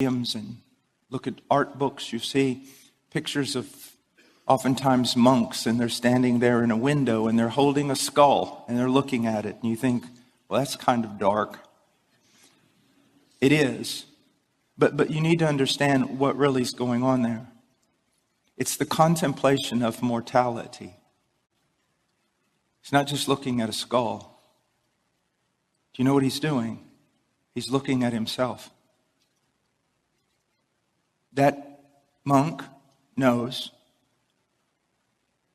museums and look at art books, you see pictures of oftentimes monks, and they're standing there in a window and they're holding a skull and they're looking at it. And you think, well, that's kind of dark. It is. But you need to understand what really is going on there. It's the contemplation of mortality. He's not just looking at a skull. Do you know what he's doing? He's looking at himself. That monk knows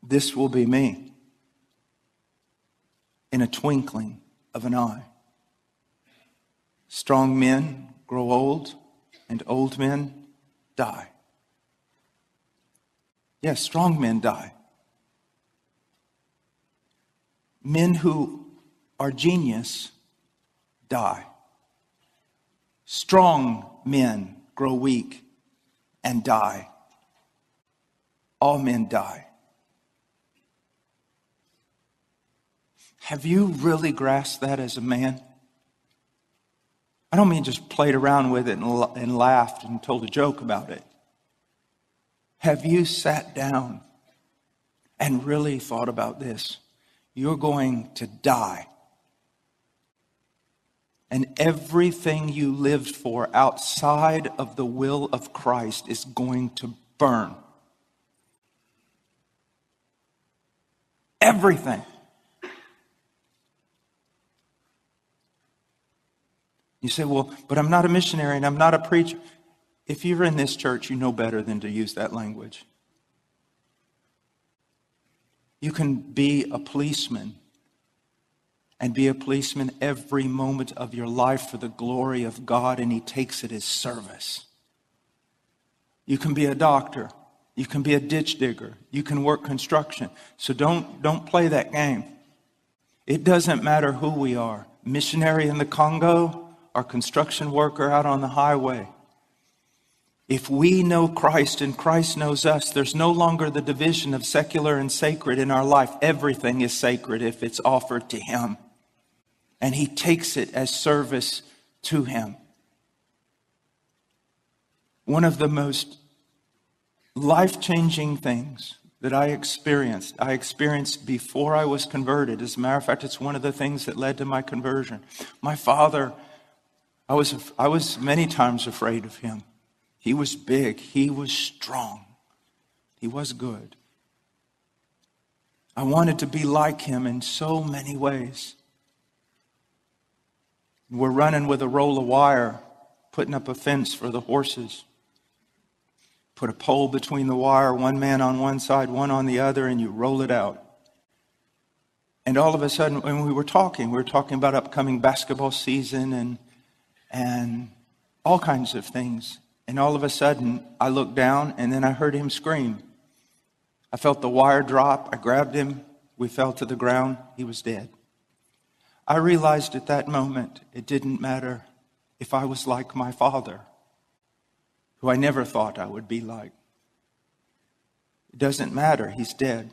this will be me in a twinkling of an eye. Strong men grow old, and old men die. Yes, strong men die. Men who are genius die. Strong men grow weak and die. All men die. Have you really grasped that as a man? I don't mean just played around with it and laughed and told a joke about it. Have you sat down and really thought about this? You're going to die. And everything you lived for outside of the will of Christ is going to burn. Everything. You say, well, but I'm not a missionary and I'm not a preacher. If you're in this church, you know better than to use that language. You can be a policeman and be a policeman every moment of your life for the glory of God, and He takes it as service. You can be a doctor. You can be a ditch digger. You can work construction. So don't play that game. It doesn't matter who we are. Missionary in the Congo, or construction worker out on the highway. If we know Christ and Christ knows us, there's no longer the division of secular and sacred in our life. Everything is sacred if it's offered to Him. And He takes it as service to Him. One of the most life-changing things that I experienced before I was converted. As a matter of fact, it's one of the things that led to my conversion. My father, I was many times afraid of him. He was big. He was strong. He was good. I wanted to be like him in so many ways. We're running with a roll of wire, putting up a fence for the horses. Put a pole between the wire, one man on one side, one on the other, and you roll it out. And all of a sudden, when we were talking about upcoming basketball season and all kinds of things. And all of a sudden, I looked down and then I heard him scream. I felt the wire drop. I grabbed him. We fell to the ground. He was dead. I realized at that moment, it didn't matter if I was like my father, who I never thought I would be like. It doesn't matter. He's dead.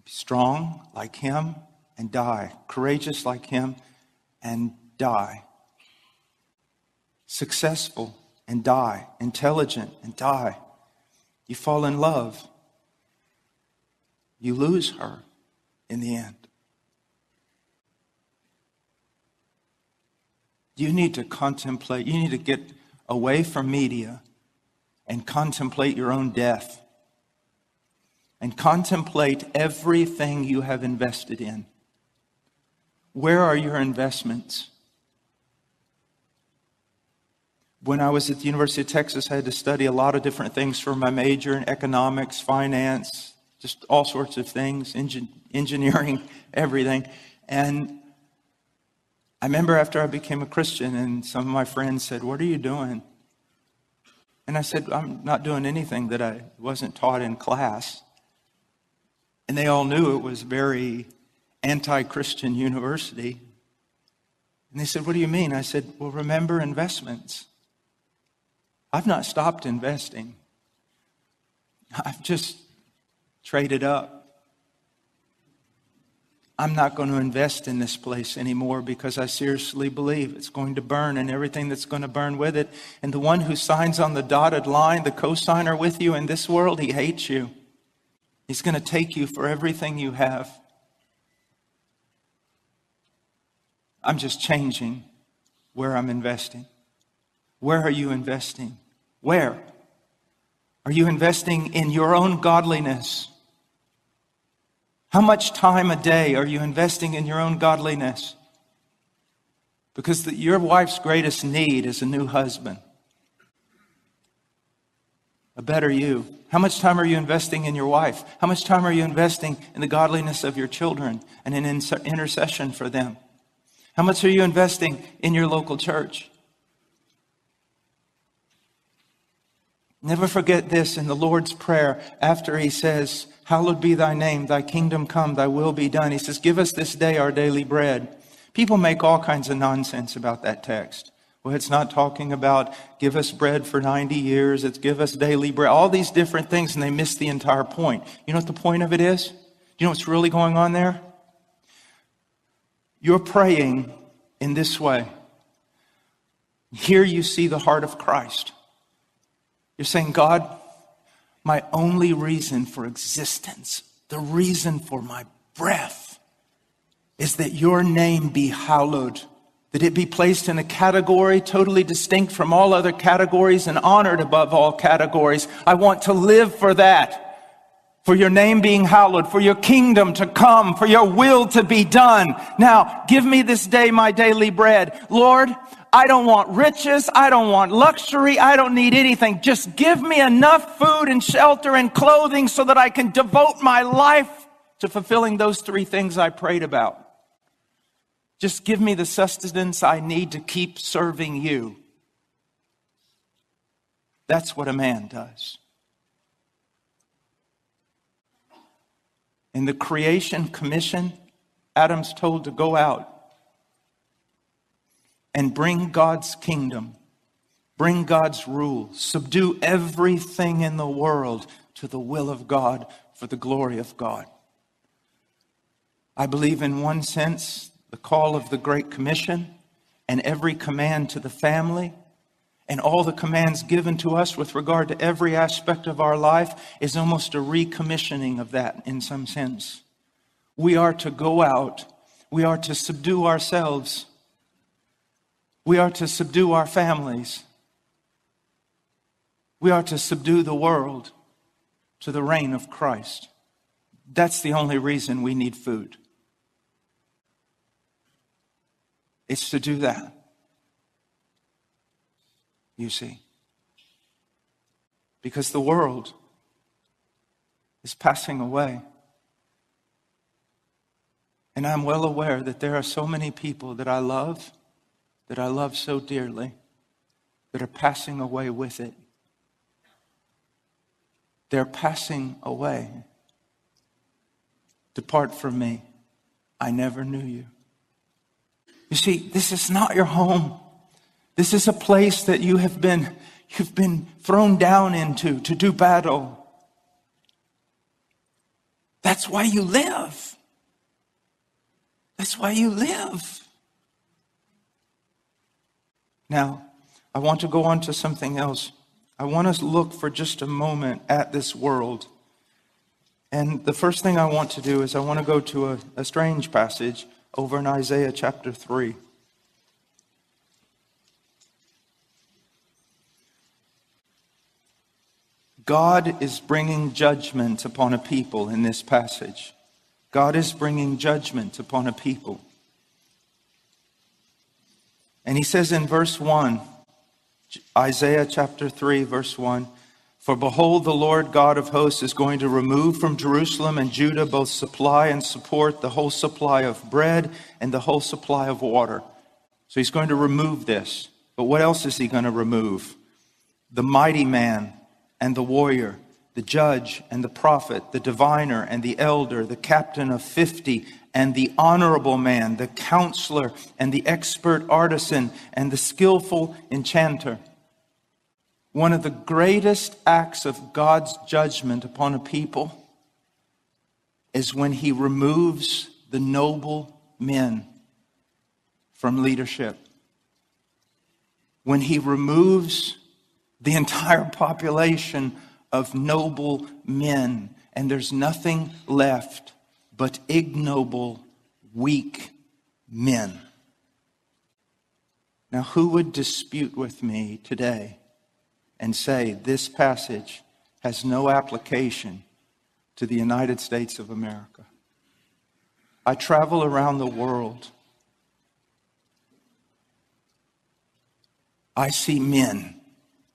Be strong like him and die. Courageous like him and die. Successful and die. Intelligent and die. You fall in love. You lose her in the end. You need to contemplate. You need to get away from media and contemplate your own death. And contemplate everything you have invested in. Where are your investments? When I was at the University of Texas, I had to study a lot of different things for my major in economics, finance, just all sorts of things, engineering, everything. And I remember after I became a Christian and some of my friends said, "What are you doing?" And I said, "I'm not doing anything that I wasn't taught in class." And they all knew it was very anti-Christian university. And they said, "What do you mean?" I said, "Well, remember investments. I've not stopped investing. I've just traded up. I'm not going to invest in this place anymore because I seriously believe it's going to burn and everything that's going to burn with it. And the one who signs on the dotted line, the co-signer with you in this world, he hates you. He's going to take you for everything you have. I'm just changing where I'm investing. Where are you investing? Where? Are you investing in your own godliness? How much time a day are you investing in your own godliness? Because your wife's greatest need is a new husband. A better you. How much time are you investing in your wife? How much time are you investing in the godliness of your children and in intercession for them? How much are you investing in your local church? Never forget this in the Lord's Prayer after he says, hallowed be thy name, thy kingdom come, thy will be done. He says, give us this day our daily bread. People make all kinds of nonsense about that text. Well, it's not talking about give us bread for 90 years. It's give us daily bread. All these different things, and they miss the entire point. You know what the point of it is? Do you know what's really going on there? You're praying in this way. Here you see the heart of Christ. You're saying, God, my only reason for existence, the reason for my breath, is that your name be hallowed, that it be placed in a category totally distinct from all other categories and honored above all categories. I want to live for that, for your name being hallowed, for your kingdom to come, for your will to be done. Now, give me this day my daily bread. Lord, I don't want riches. I don't want luxury. I don't need anything. Just give me enough food and shelter and clothing so that I can devote my life to fulfilling those three things I prayed about. Just give me the sustenance I need to keep serving you. That's what a man does. In the creation commission, Adam's told to go out and bring God's kingdom, bring God's rule, subdue everything in the world to the will of God for the glory of God. I believe in one sense, the call of the Great Commission and every command to the family and all the commands given to us with regard to every aspect of our life is almost a recommissioning of that in some sense. We are to go out. We are to subdue ourselves. We are to subdue our families. We are to subdue the world to the reign of Christ. That's the only reason we need food. It's to do that. You see. Because the world is passing away. And I'm well aware that there are so many people that I love so dearly, that are passing away with it. They're passing away. Depart from me. I never knew you. You see, this is not your home. This is a place that you've been thrown down into to do battle. That's why you live. That's why you live. Now, I want to go on to something else. I want us to look for just a moment at this world. And the first thing I want to do is I want to go to a strange passage over in Isaiah chapter 3. God is bringing judgment upon a people in this passage. God is bringing judgment upon a people. And he says in verse 1, Isaiah chapter 3, verse 1, for behold, the Lord God of hosts is going to remove from Jerusalem and Judah both supply and support, the whole supply of bread and the whole supply of water. So he's going to remove this. But what else is he going to remove? The mighty man and the warrior, the judge and the prophet, the diviner and the elder, the captain of 50, and the honorable man, the counselor and the expert artisan and the skillful enchanter. One of the greatest acts of God's judgment upon a people is when he removes the noble men from leadership. When he removes the entire population of noble men, and there's nothing left but ignoble, weak men. Now, who would dispute with me today and say this passage has no application to the United States of America? I travel around the world. I see men,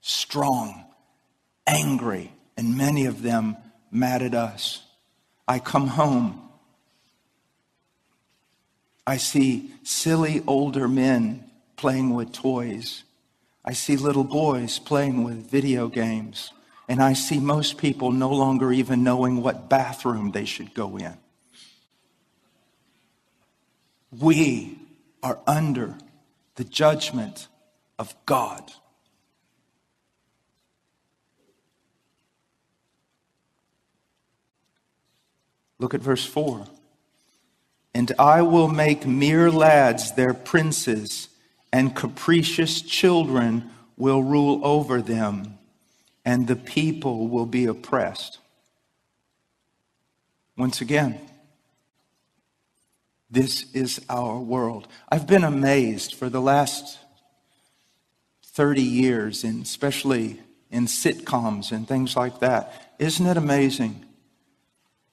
strong, angry, and many of them mad at us. I come home. I see silly older men playing with toys. I see little boys playing with video games. And I see most people no longer even knowing what bathroom they should go in. We are under the judgment of God. Look at verse 4. And I will make mere lads their princes, and capricious children will rule over them, and the people will be oppressed. Once again, this is our world. I've been amazed for the last 30 years, and especially in sitcoms and things like that. Isn't it amazing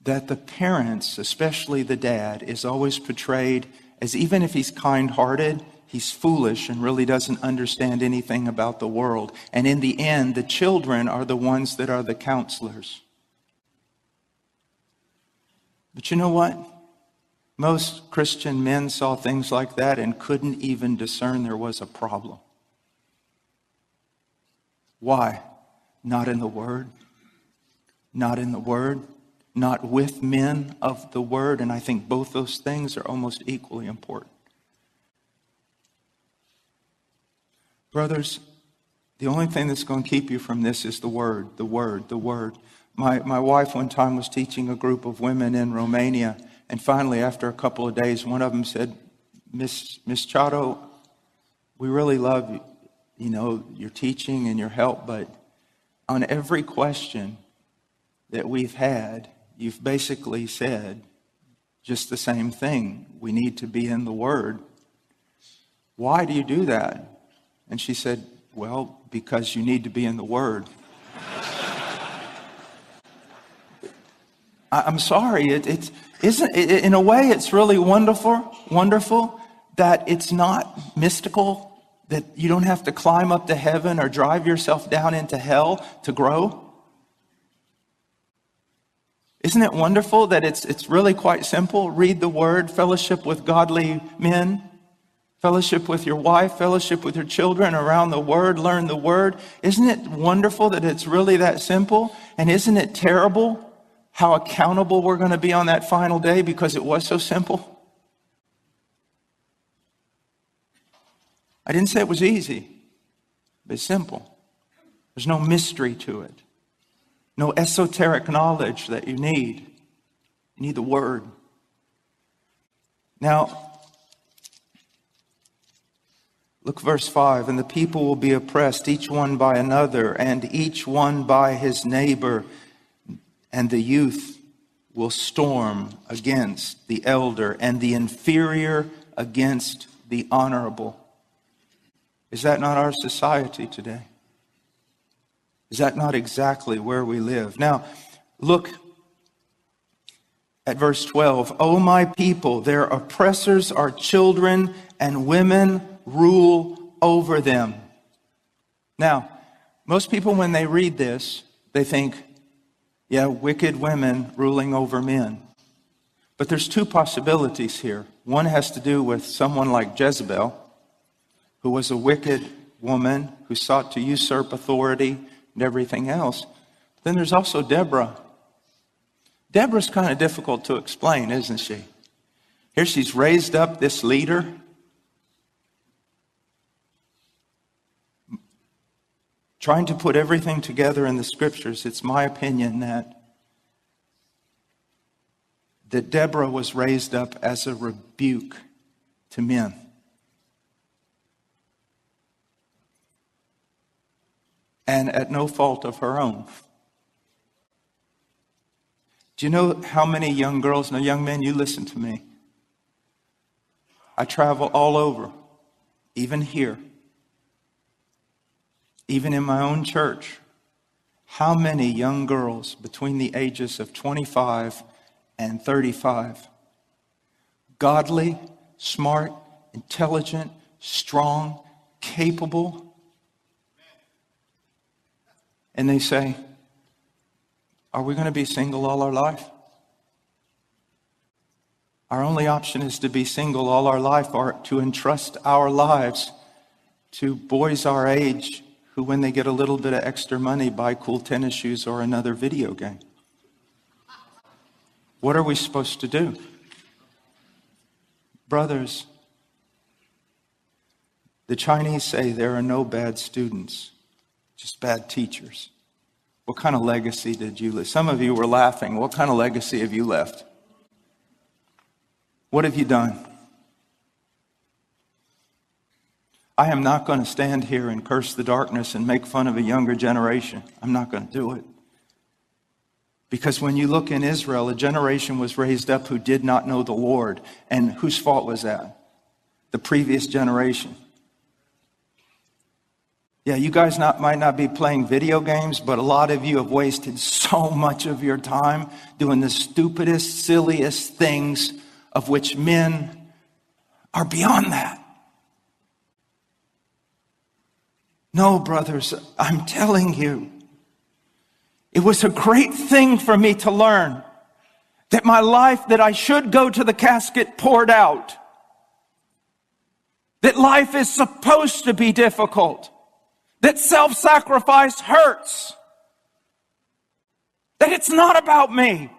that the parents, especially the dad, is always portrayed as, even if he's kind-hearted, he's foolish and really doesn't understand anything about the world. And in the end, the children are the ones that are the counselors. But you know what? Most Christian men saw things like that and couldn't even discern there was a problem. Why? Not in the Word. Not in the Word. Not with men of the Word. And I think both those things are almost equally important. Brothers, the only thing that's going to keep you from this is the Word, the Word, the Word. My wife one time was teaching a group of women in Romania, and finally, after a couple of days, one of them said, Miss Chato, we really love your teaching and your help, but on every question that we've had, you've basically said just the same thing. We need to be in the Word. Why do you do that? And she said, well, because you need to be in the Word. I'm sorry. In a way, it's really wonderful that it's not mystical, that you don't have to climb up to heaven or drive yourself down into hell to grow. Isn't it wonderful that it's really quite simple? Read the Word, fellowship with godly men, fellowship with your wife, fellowship with your children around the Word, learn the Word. Isn't it wonderful that it's really that simple? And isn't it terrible how accountable we're going to be on that final day because it was so simple? I didn't say it was easy, but it's simple. There's no mystery to it. No esoteric knowledge that you need. You need the Word. Now, look verse 5. And the people will be oppressed, each one by another, and each one by his neighbor. And the youth will storm against the elder, and the inferior against the honorable. Is that not our society today? Is that not exactly where we live? Now, look at verse 12. O my people, their oppressors are children, and women rule over them. Now, most people, when they read this, they think, yeah, wicked women ruling over men. But there's two possibilities here. One has to do with someone like Jezebel, who was a wicked woman who sought to usurp authority and everything else. Then there's also Deborah. Deborah's kind of difficult to explain, isn't she? Here she's raised up this leader. Trying to put everything together in the scriptures, it's my opinion that that Deborah was raised up as a rebuke to men. And at no fault of her own. Do you know how many young girls, now young men, you listen to me. I travel all over, even here, even in my own church. How many young girls between the ages of 25 and 35, godly, smart, intelligent, strong, capable, and they say, are we going to be single all our life? Our only option is to be single all our life, or to entrust our lives to boys our age who, when they get a little bit of extra money, buy cool tennis shoes or another video game. What are we supposed to do? Brothers, the Chinese say there are no bad students, just bad teachers. What kind of legacy did you leave? Some of you were laughing. What kind of legacy have you left? What have you done? I am not going to stand here and curse the darkness and make fun of a younger generation. I'm not going to do it. Because when you look in Israel, a generation was raised up who did not know the Lord. And whose fault was that? The previous generation. Yeah, you guys might not be playing video games, but a lot of you have wasted so much of your time doing the stupidest, silliest things of which men are beyond that. No, brothers, I'm telling you, it was a great thing for me to learn that my life, that I should go to the casket, poured out. That life is supposed to be difficult. That self-sacrifice hurts. That it's not about me.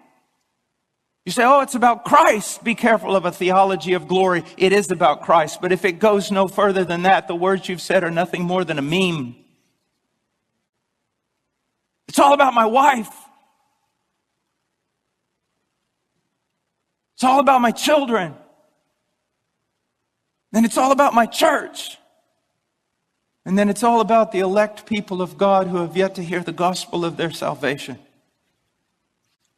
You say, oh, it's about Christ. Be careful of a theology of glory. It is about Christ. But if it goes no further than that, the words you've said are nothing more than a meme. It's all about my wife. It's all about my children. Then it's all about my church. And then it's all about the elect people of God who have yet to hear the gospel of their salvation.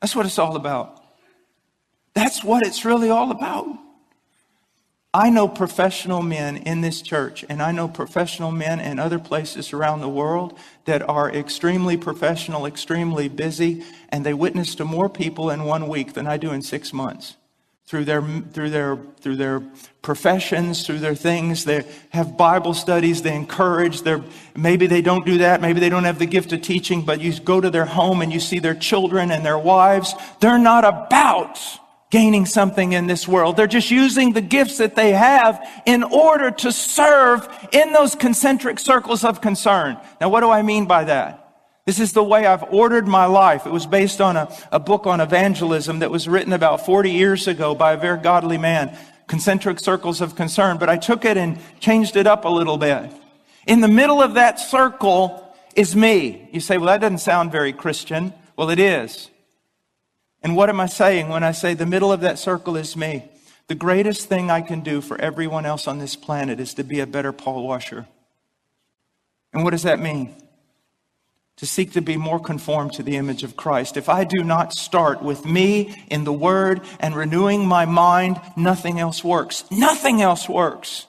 That's what it's all about. That's what it's really all about. I know professional men in this church, and I know professional men in other places around the world that are extremely professional, extremely busy, and they witness to more people in 1 week than I do in 6 months. Through their professions, through their things, they have Bible studies, they encourage, maybe they don't do that, maybe they don't have the gift of teaching, but you go to their home and you see their children and their wives. They're not about gaining something in this world. They're just using the gifts that they have in order to serve in those concentric circles of concern. Now, what do I mean by that? This is the way I've ordered my life. It was based on a book on evangelism that was written about 40 years ago by a very godly man, Concentric Circles of Concern. But I took it and changed it up a little bit. In the middle of that circle is me. You say, well, that doesn't sound very Christian. Well, it is. And what am I saying when I say the middle of that circle is me? The greatest thing I can do for everyone else on this planet is to be a better Paul washer. And what does that mean? To seek to be more conformed to the image of Christ. If I do not start with me in the Word and renewing my mind, nothing else works. Nothing else works.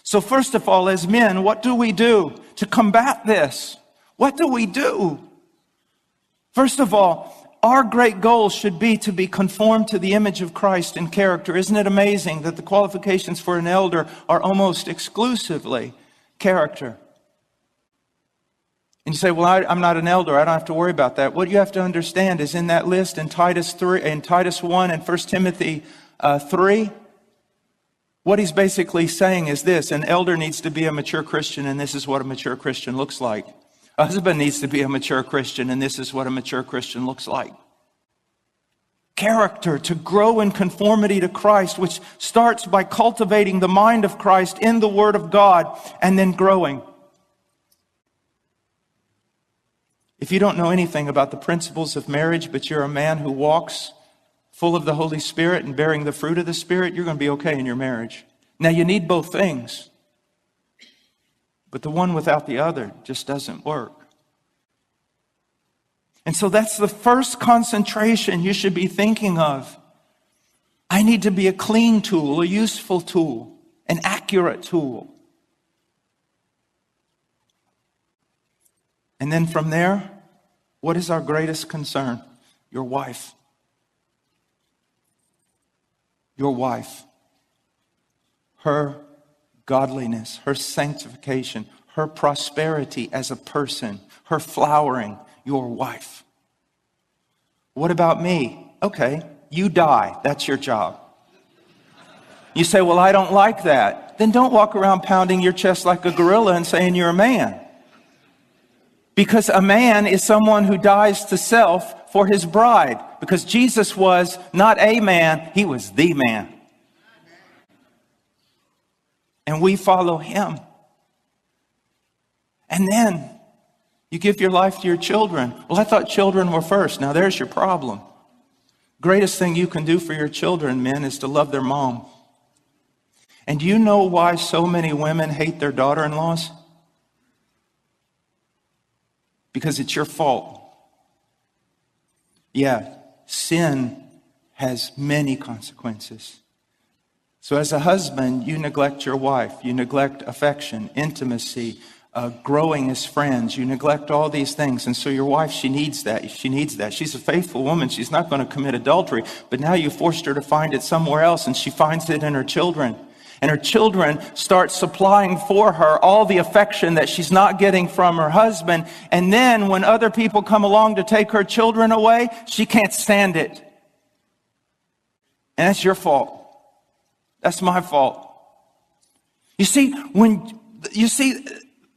So first of all, as men, what do we do to combat this? What do we do? First of all, our great goal should be to be conformed to the image of Christ in character. Isn't it amazing that the qualifications for an elder are almost exclusively character? And you say, well, I'm not an elder. I don't have to worry about that. What you have to understand is in that list in Titus 1 and 1 Timothy 3, what he's basically saying is this: an elder needs to be a mature Christian, and this is what a mature Christian looks like. A husband needs to be a mature Christian, and this is what a mature Christian looks like. Character, to grow in conformity to Christ, which starts by cultivating the mind of Christ in the Word of God, and then growing. If you don't know anything about the principles of marriage, but you're a man who walks full of the Holy Spirit and bearing the fruit of the Spirit, you're going to be okay in your marriage. Now, you need both things. But the one without the other just doesn't work. And so that's the first concentration you should be thinking of. I need to be a clean tool, a useful tool, an accurate tool. And then from there, what is our greatest concern? Your wife. Your wife. Her godliness, her sanctification, her prosperity as a person, her flowering, your wife. What about me? Okay, you die. That's your job. You say, well, I don't like that. Then don't walk around pounding your chest like a gorilla and saying you're a man. Because a man is someone who dies to self for his bride. Because Jesus was not a man, he was the man. And we follow him. And then you give your life to your children. Well, I thought children were first. Now there's your problem. Greatest thing you can do for your children, men, is to love their mom. And do you know why so many women hate their daughter-in-laws? Because it's your fault. Yeah, sin has many consequences. So as a husband, you neglect your wife. You neglect affection, intimacy, growing as friends. You neglect all these things. And so your wife, she needs that. She needs that. She's a faithful woman. She's not going to commit adultery. But now you forced her to find it somewhere else, and she finds it in her children. And her children start supplying for her all the affection that she's not getting from her husband. And then when other people come along to take her children away, she can't stand it. And that's your fault. That's my fault. You see,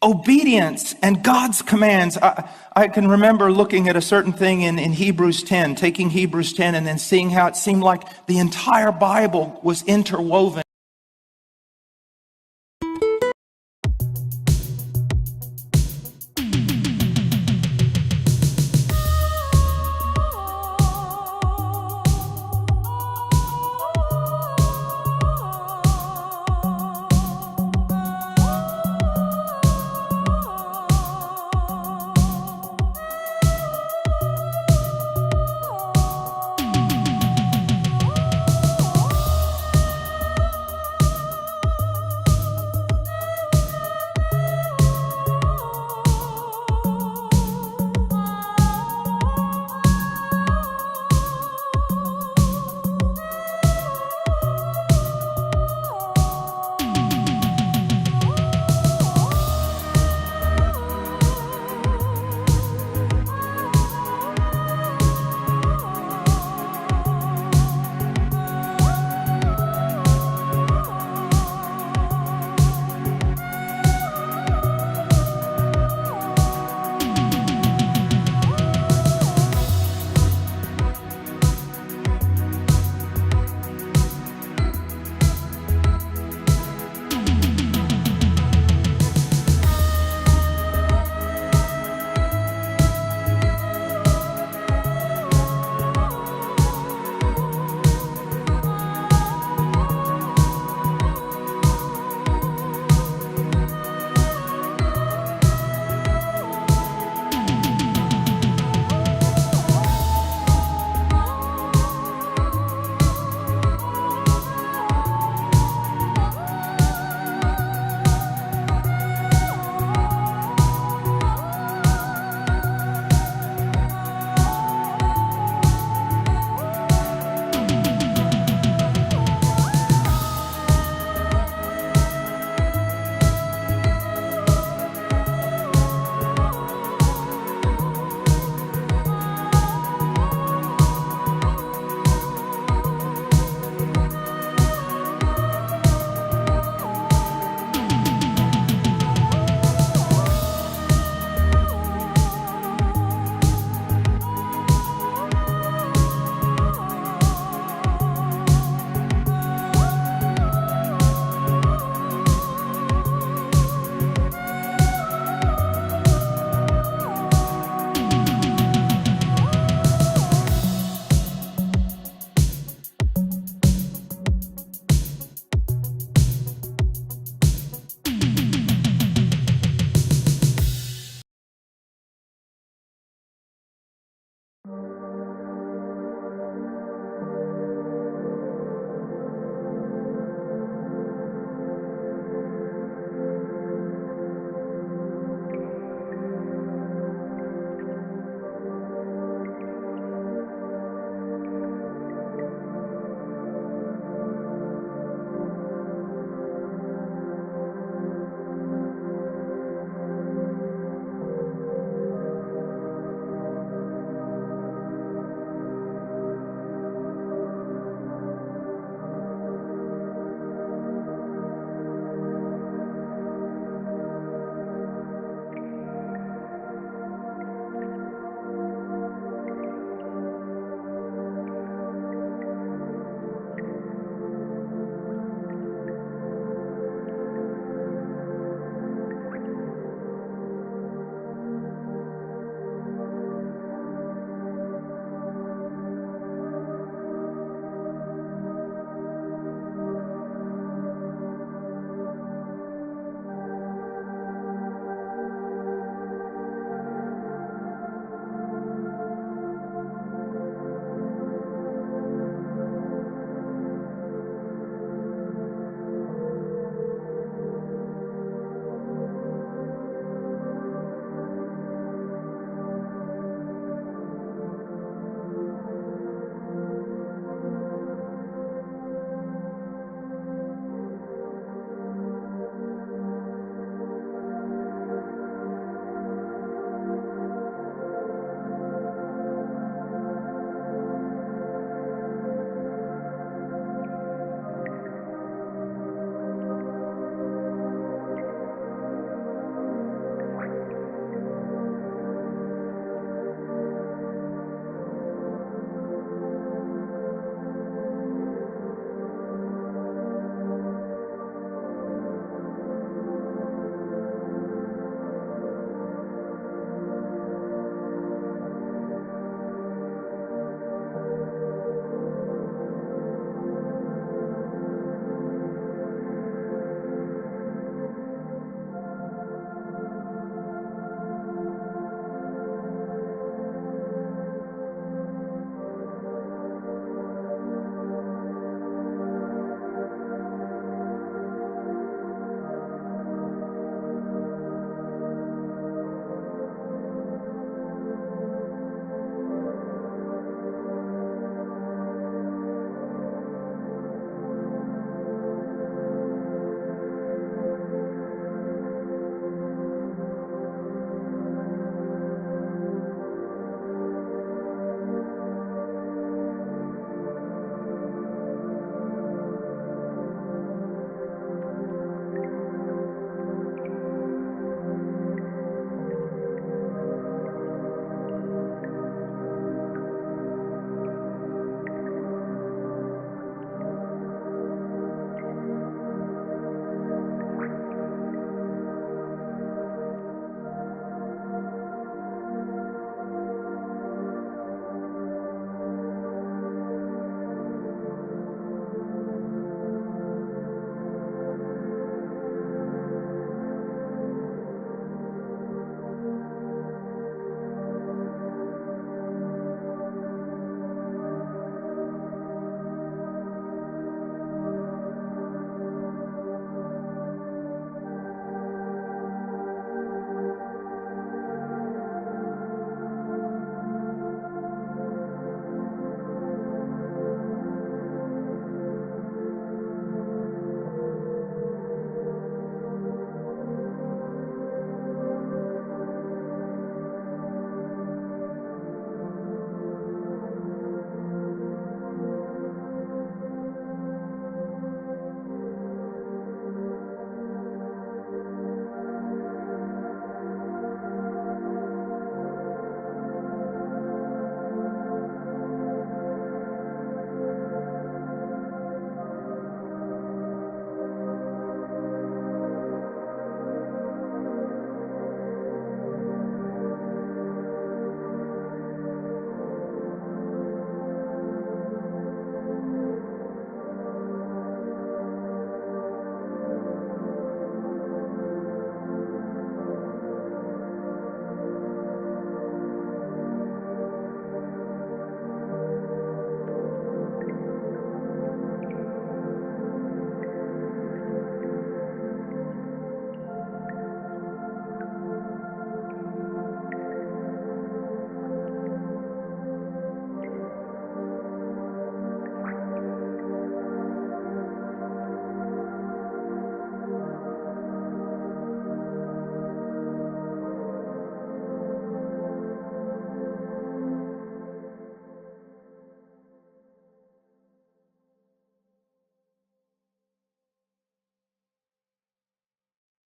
obedience and God's commands. I can remember looking at a certain thing in Hebrews 10, taking Hebrews 10 and then seeing how it seemed like the entire Bible was interwoven